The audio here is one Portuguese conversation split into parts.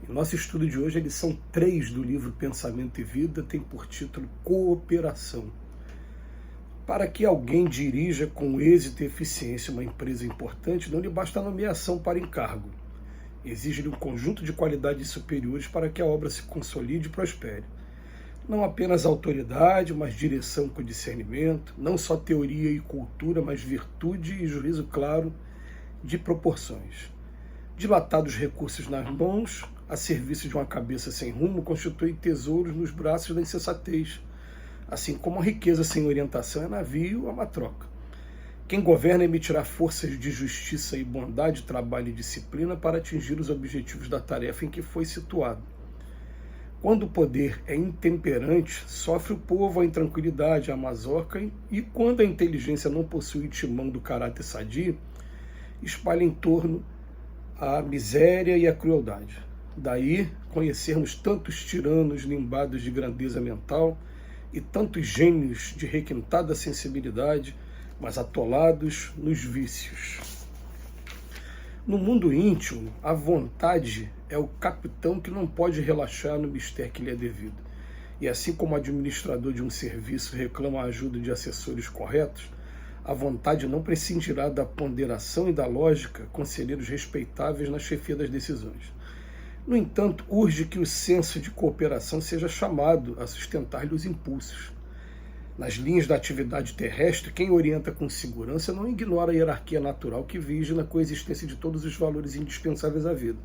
O nosso estudo de hoje é a lição 3 do livro Pensamento e Vida, tem por título Cooperação. Para que alguém dirija com êxito e eficiência uma empresa importante, não lhe basta a nomeação para encargo. Exige-lhe um conjunto de qualidades superiores para que a obra se consolide e prospere. Não apenas autoridade, mas direção com discernimento, não só teoria e cultura, mas virtude e juízo claro de proporções. Dilatados recursos nas mãos, a serviço de uma cabeça sem rumo, constituem tesouros nos braços da insensatez, assim como a riqueza sem orientação é navio a matroca. Quem governa emitirá forças de justiça e bondade, trabalho e disciplina para atingir os objetivos da tarefa em que foi situado. Quando o poder é intemperante, sofre o povo a intranquilidade, a mazorca, e quando a inteligência não possui o timão do caráter sadio, espalha em torno a miséria e a crueldade. Daí conhecermos tantos tiranos limbados de grandeza mental e tantos gênios de requintada sensibilidade, mas atolados nos vícios. No mundo íntimo, a vontade é o capitão que não pode relaxar no mistério que lhe é devido. E assim como o administrador de um serviço reclama a ajuda de assessores corretos, a vontade não prescindirá da ponderação e da lógica, conselheiros respeitáveis na chefia das decisões. No entanto, urge que o senso de cooperação seja chamado a sustentar-lhe os impulsos. Nas linhas da atividade terrestre, quem orienta com segurança não ignora a hierarquia natural que vige na coexistência de todos os valores indispensáveis à vida.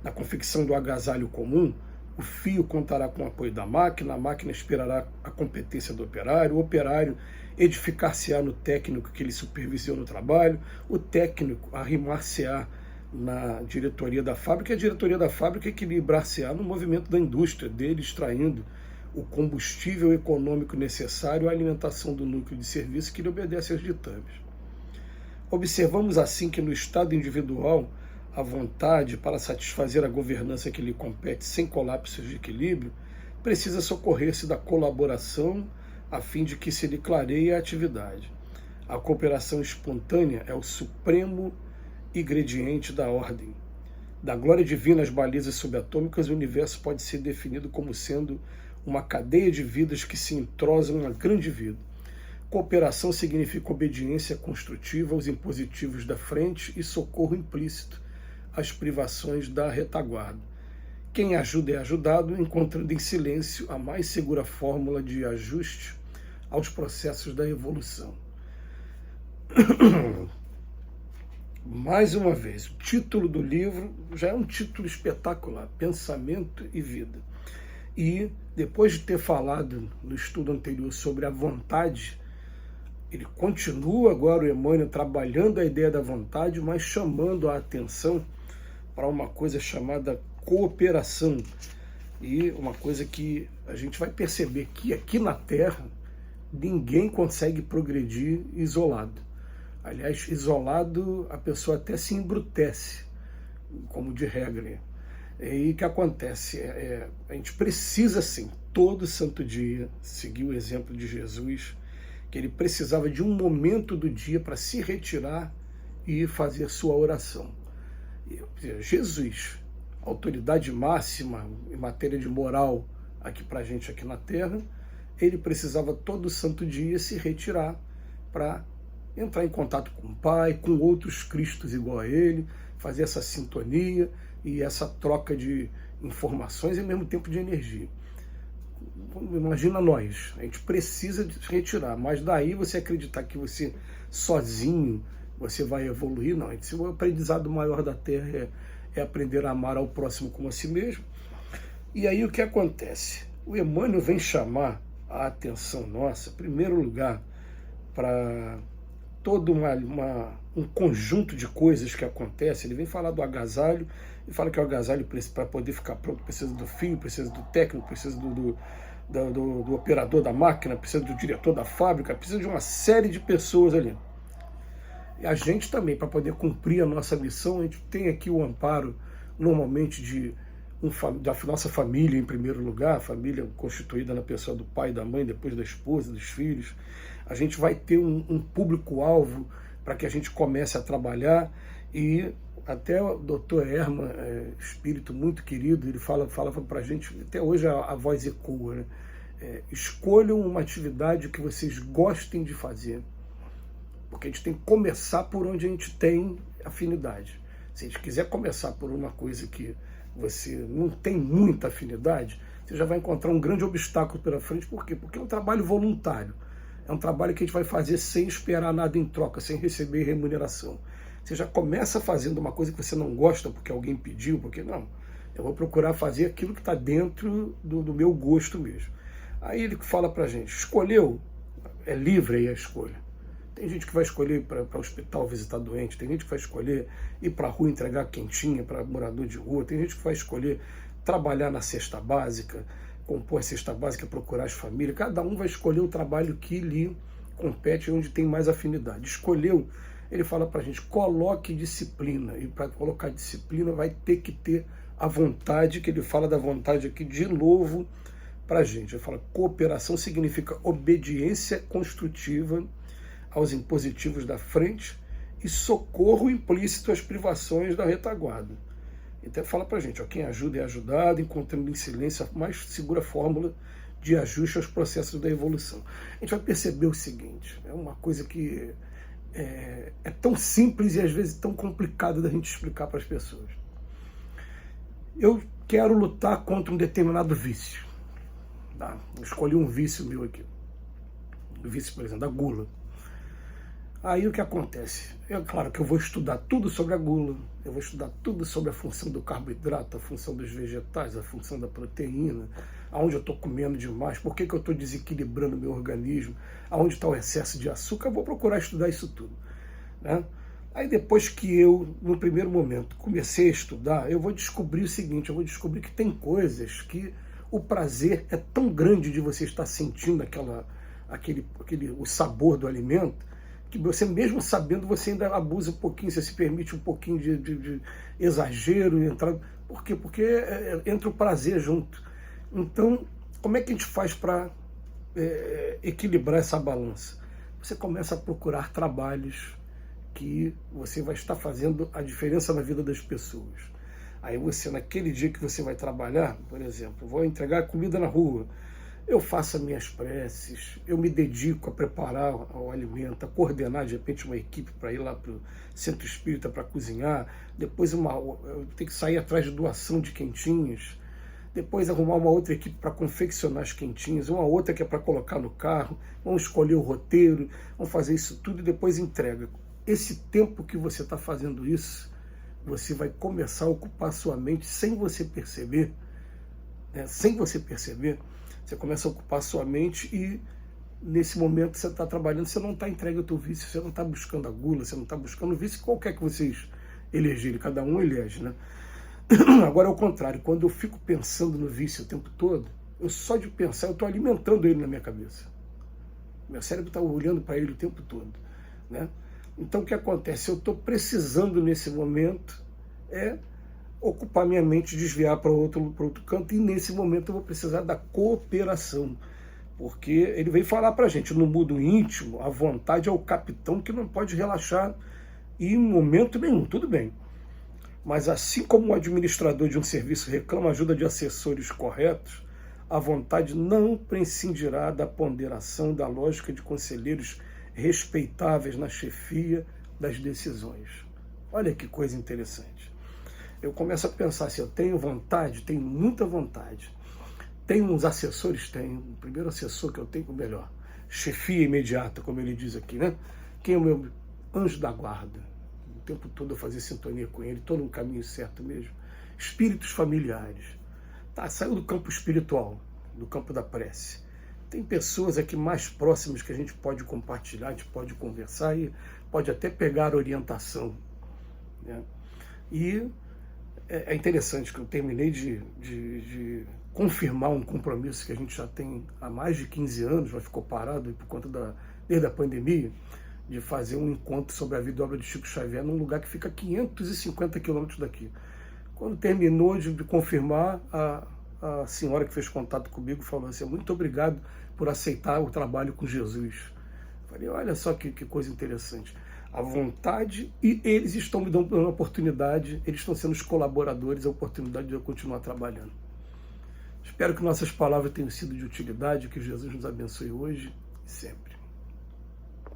Na confecção do agasalho comum, o fio contará com o apoio da máquina, a máquina esperará a competência do operário, o operário edificar-se-á no técnico que lhe supervisiona o trabalho, o técnico arrimar-se-á na diretoria da fábrica, e a diretoria da fábrica equilibrar-se-á no movimento da indústria, dele extraindo o combustível econômico necessário à alimentação do núcleo de serviço que lhe obedece aos ditames. Observamos assim que no estado individual, a vontade para satisfazer a governança que lhe compete sem colapsos de equilíbrio, precisa socorrer-se da colaboração a fim de que se lhe clareie a atividade. A cooperação espontânea é o supremo ingrediente da ordem. Da glória divina às balizas subatômicas, o universo pode ser definido como sendo uma cadeia de vidas que se entrosam na grande vida. Cooperação significa obediência construtiva aos impositivos da frente e socorro implícito às privações da retaguarda. Quem ajuda é ajudado, encontrando em silêncio a mais segura fórmula de ajuste aos processos da evolução. Mais uma vez, o título do livro já é um título espetacular, Pensamento e Vida. E depois de ter falado no estudo anterior sobre a vontade, ele continua agora, o Emmanuel, trabalhando a ideia da vontade, mas chamando a atenção para uma coisa chamada cooperação. E uma coisa que a gente vai perceber que aqui na Terra ninguém consegue progredir isolado. Aliás, isolado a pessoa até se embrutece, como de regra. E o que acontece? A gente precisa, sim, todo santo dia, seguir o exemplo de Jesus, que ele precisava de um momento do dia para se retirar e fazer sua oração. Jesus, autoridade máxima em matéria de moral aqui para a gente aqui na Terra, ele precisava todo santo dia se retirar para entrar em contato com o Pai, com outros Cristos igual a ele, fazer essa sintonia e essa troca de informações e ao mesmo tempo de energia. Imagina nós, a gente precisa de se retirar, mas daí você acreditar que você sozinho você vai evoluir, não. O aprendizado maior da Terra é aprender a amar ao próximo como a si mesmo. E aí o que acontece? O Emmanuel vem chamar a atenção nossa, em primeiro lugar, para todo um conjunto de coisas que acontece. Ele vem falar do agasalho, e fala que o agasalho, para poder ficar pronto, precisa do fio, precisa do técnico, precisa do operador da máquina, precisa do diretor da fábrica, precisa de uma série de pessoas ali. E a gente também, para poder cumprir a nossa missão, a gente tem aqui o amparo, normalmente, da nossa família, em primeiro lugar, a família constituída na pessoa do pai e da mãe, depois da esposa, dos filhos. A gente vai ter um público-alvo para que a gente comece a trabalhar, e Até o Dr. Herman, espírito muito querido, ele falava para a gente, até hoje a voz ecoa, né? Escolham uma atividade que vocês gostem de fazer, porque a gente tem que começar por onde a gente tem afinidade. Se a gente quiser começar por uma coisa que você não tem muita afinidade, você já vai encontrar um grande obstáculo pela frente. Por quê? Porque é um trabalho voluntário. É um trabalho que a gente vai fazer sem esperar nada em troca, sem receber remuneração. Você já começa fazendo uma coisa que você não gosta porque alguém pediu, porque não. Eu vou procurar fazer aquilo que está dentro do meu gosto mesmo. Aí ele fala pra gente, escolheu, é livre aí a escolha. Tem gente que vai escolher ir para o hospital visitar doente, tem gente que vai escolher ir para a rua entregar quentinha para morador de rua, tem gente que vai escolher trabalhar na cesta básica, compor a cesta básica, procurar as famílias. Cada um vai escolher o trabalho que lhe compete, onde tem mais afinidade. Escolheu, ele fala para a gente, coloque disciplina. E para colocar disciplina vai ter que ter a vontade, que ele fala da vontade aqui de novo para a gente. Ele fala, cooperação significa obediência construtiva aos impositivos da frente e socorro implícito às privações da retaguarda. Então fala pra gente, ó, quem ajuda é ajudado, encontrando em silêncio a mais segura fórmula de ajuste aos processos da evolução. A gente vai perceber o seguinte, é uma coisa que é tão simples e às vezes tão complicado da gente explicar para as pessoas. Eu quero lutar contra um determinado vício. Tá? Eu escolhi um vício meu aqui. O vício, por exemplo, da gula. Aí o que acontece? É claro que eu vou estudar tudo sobre a gula, eu vou estudar tudo sobre a função do carboidrato, a função dos vegetais, a função da proteína, aonde eu estou comendo demais, por que eu estou desequilibrando o meu organismo, aonde está o excesso de açúcar, eu vou procurar estudar isso tudo. Né? Aí depois que eu, no primeiro momento, comecei a estudar, eu vou descobrir o seguinte, eu vou descobrir que tem coisas que o prazer é tão grande de você estar sentindo o sabor do alimento, que você mesmo sabendo, você ainda abusa um pouquinho, você se permite um pouquinho de exagero. Por quê? Porque entra o prazer junto. Então, como é que a gente faz para equilibrar essa balança? Você começa a procurar trabalhos que você vai estar fazendo a diferença na vida das pessoas. Aí você, naquele dia que você vai trabalhar, por exemplo, vou entregar comida na rua, eu faço as minhas preces, eu me dedico a preparar o alimento, a coordenar de repente uma equipe para ir lá para o centro espírita para cozinhar, depois eu tenho que sair atrás de doação de quentinhas, depois arrumar uma outra equipe para confeccionar as quentinhas, uma outra que é para colocar no carro, vamos escolher o roteiro, vamos fazer isso tudo e depois entrega. Esse tempo que você está fazendo isso, você vai começar a ocupar sua mente sem você perceber, né? Sem você perceber, você começa a ocupar sua mente e nesse momento que você está trabalhando, você não está entregue ao teu vício, você não está buscando a gula, você não está buscando o vício qualquer que vocês elegerem, cada um elege, né? Agora é o contrário, quando eu fico pensando no vício o tempo todo, eu só de pensar, eu estou alimentando ele na minha cabeça. Meu cérebro está olhando para ele o tempo todo, né? Então o que acontece? Eu estou precisando nesse momento ocupar minha mente, desviar para outro canto, e nesse momento eu vou precisar da cooperação, porque ele veio falar para a gente, no mundo íntimo, a vontade é o capitão que não pode relaxar em momento nenhum, tudo bem. Mas assim como o administrador de um serviço reclama ajuda de assessores corretos, a vontade não prescindirá da ponderação, da lógica de conselheiros respeitáveis na chefia das decisões. Olha que coisa interessante. Eu começo a pensar assim, eu tenho vontade, tenho muita vontade. Tenho uns assessores, tenho. O primeiro assessor que eu tenho, o melhor, chefia imediata, como ele diz aqui, né? Quem é o meu anjo da guarda? O tempo todo eu fazia sintonia com ele, estou no caminho certo mesmo. Espíritos familiares. Tá, saiu do campo espiritual, do campo da prece. Tem pessoas aqui mais próximas que a gente pode compartilhar, a gente pode conversar e pode até pegar orientação, né? E é interessante que eu terminei de confirmar um compromisso que a gente já tem há mais de 15 anos, mas ficou parado por conta desde a pandemia, de fazer um encontro sobre a vida e obra de Chico Xavier num lugar que fica a 550 quilômetros daqui. Quando terminou de confirmar, a senhora que fez contato comigo falou assim, muito obrigado por aceitar o trabalho com Jesus. Falei, olha só que coisa interessante. a vontade, e eles estão me dando uma oportunidade, eles estão sendo os colaboradores, a oportunidade de eu continuar trabalhando. Espero que nossas palavras tenham sido de utilidade, que Jesus nos abençoe hoje e sempre.